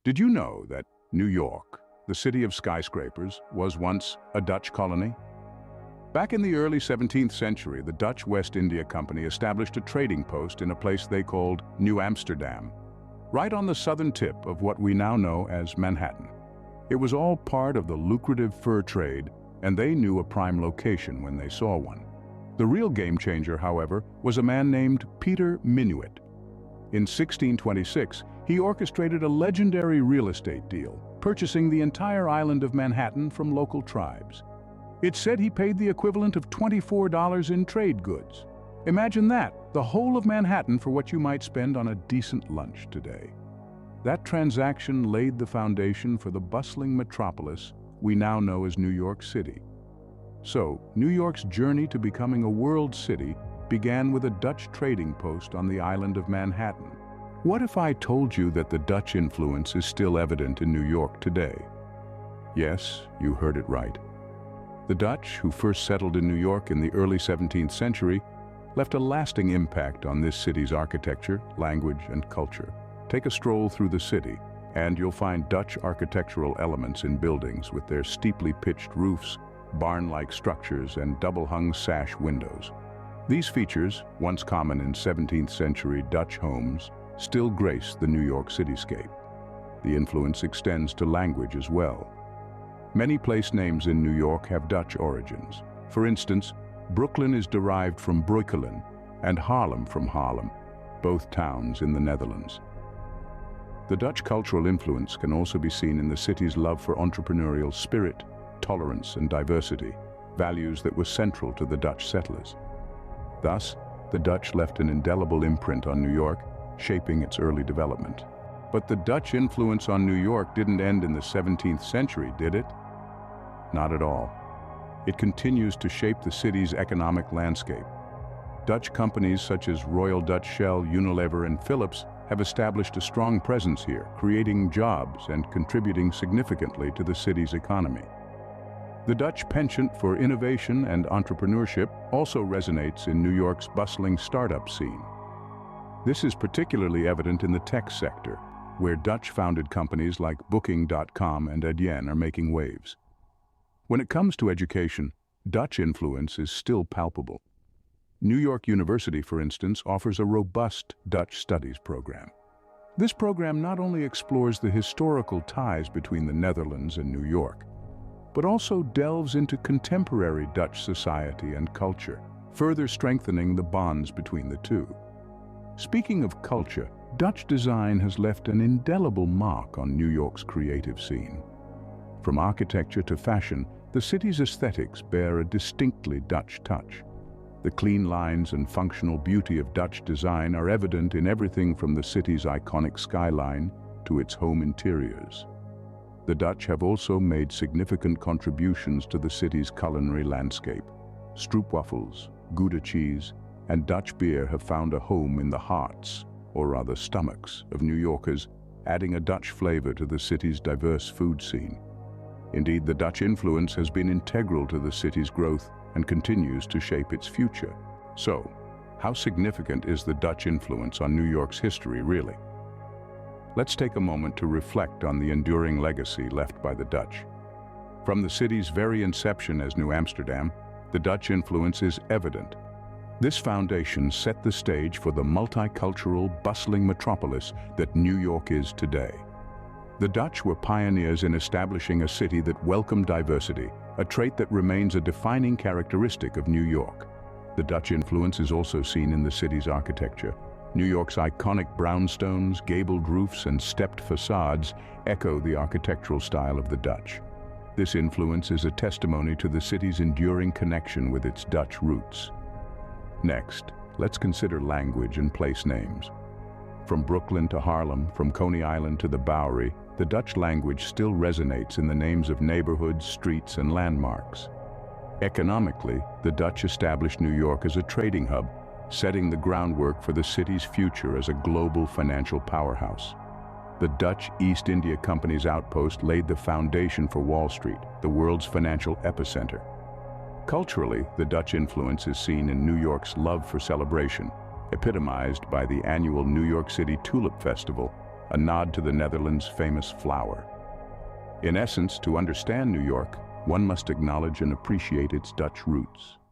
Did you know that New York, the city of skyscrapers, was once a Dutch colony? Back in the early 17th century, the Dutch West India Company established a trading post in a place they called New Amsterdam, right on the southern tip of what we now know as Manhattan. It was all part of the lucrative fur trade, and they knew a prime location when they saw one. The real game changer, however, was a man named Peter Minuit. In 1626, he orchestrated a legendary real estate deal, purchasing the entire island of Manhattan from local tribes. It's said he paid the equivalent of $24 in trade goods. Imagine that, the whole of Manhattan for what you might spend on a decent lunch today. That transaction laid the foundation for the bustling metropolis we now know as New York City. So, New York's journey to becoming a world city began with a Dutch trading post on the island of Manhattan. What if I told you that the Dutch influence is still evident in New York today? Yes, you heard it right. The Dutch, who first settled in New York in the early 17th century, left a lasting impact on this city's architecture, language, and culture. Take a stroll through the city, and you'll find Dutch architectural elements in buildings with their steeply pitched roofs, barn-like structures, and double-hung sash windows. These features, once common in 17th century Dutch homes, still grace the New York cityscape. The influence extends to language as well. Many place names in New York have Dutch origins. For instance, Brooklyn is derived from Breukelen and Harlem from Harlem, both towns in the Netherlands. The Dutch cultural influence can also be seen in the city's love for entrepreneurial spirit, tolerance, and diversity, values that were central to the Dutch settlers. Thus, the Dutch left an indelible imprint on New York, shaping its early development. But the Dutch influence on New York didn't end in the 17th century, did it? Not at all. It continues to shape the city's economic landscape. Dutch companies such as Royal Dutch Shell, Unilever, and Philips have established a strong presence here, creating jobs and contributing significantly to the city's economy. The Dutch penchant for innovation and entrepreneurship also resonates in New York's bustling startup scene. This is particularly evident in the tech sector, where Dutch-founded companies like Booking.com and Adyen are making waves. When it comes to education, Dutch influence is still palpable. New York University, for instance, offers a robust Dutch studies program. This program not only explores the historical ties between the Netherlands and New York, but also delves into contemporary Dutch society and culture, further strengthening the bonds between the two. Speaking of culture, Dutch design has left an indelible mark on New York's creative scene. From architecture to fashion, the city's aesthetics bear a distinctly Dutch touch. The clean lines and functional beauty of Dutch design are evident in everything from the city's iconic skyline to its home interiors. The Dutch have also made significant contributions to the city's culinary landscape. Stroopwafels, Gouda cheese, and Dutch beer have found a home in the hearts, or rather stomachs, of New Yorkers, adding a Dutch flavor to the city's diverse food scene. Indeed, the Dutch influence has been integral to the city's growth and continues to shape its future. So, how significant is the Dutch influence on New York's history, really? Let's take a moment to reflect on the enduring legacy left by the Dutch. From the city's very inception as New Amsterdam, the Dutch influence is evident. This foundation set the stage for the multicultural, bustling metropolis that New York is today. The Dutch were pioneers in establishing a city that welcomed diversity, a trait that remains a defining characteristic of New York. The Dutch influence is also seen in the city's architecture. New York's iconic brownstones, gabled roofs, and stepped facades echo the architectural style of the Dutch. This influence is a testimony to the city's enduring connection with its Dutch roots. Next, let's consider language and place names. From Brooklyn to Harlem, from Coney Island to the Bowery, the Dutch language still resonates in the names of neighborhoods, streets, and landmarks. Economically, the Dutch established New York as a trading hub, setting the groundwork for the city's future as a global financial powerhouse. The Dutch East India Company's outpost laid the foundation for Wall Street, the world's financial epicenter. Culturally, the Dutch influence is seen in New York's love for celebration, epitomized by the annual New York City Tulip Festival a nod to the Netherlands' famous flower. In essence, to understand New York, one must acknowledge and appreciate its Dutch roots.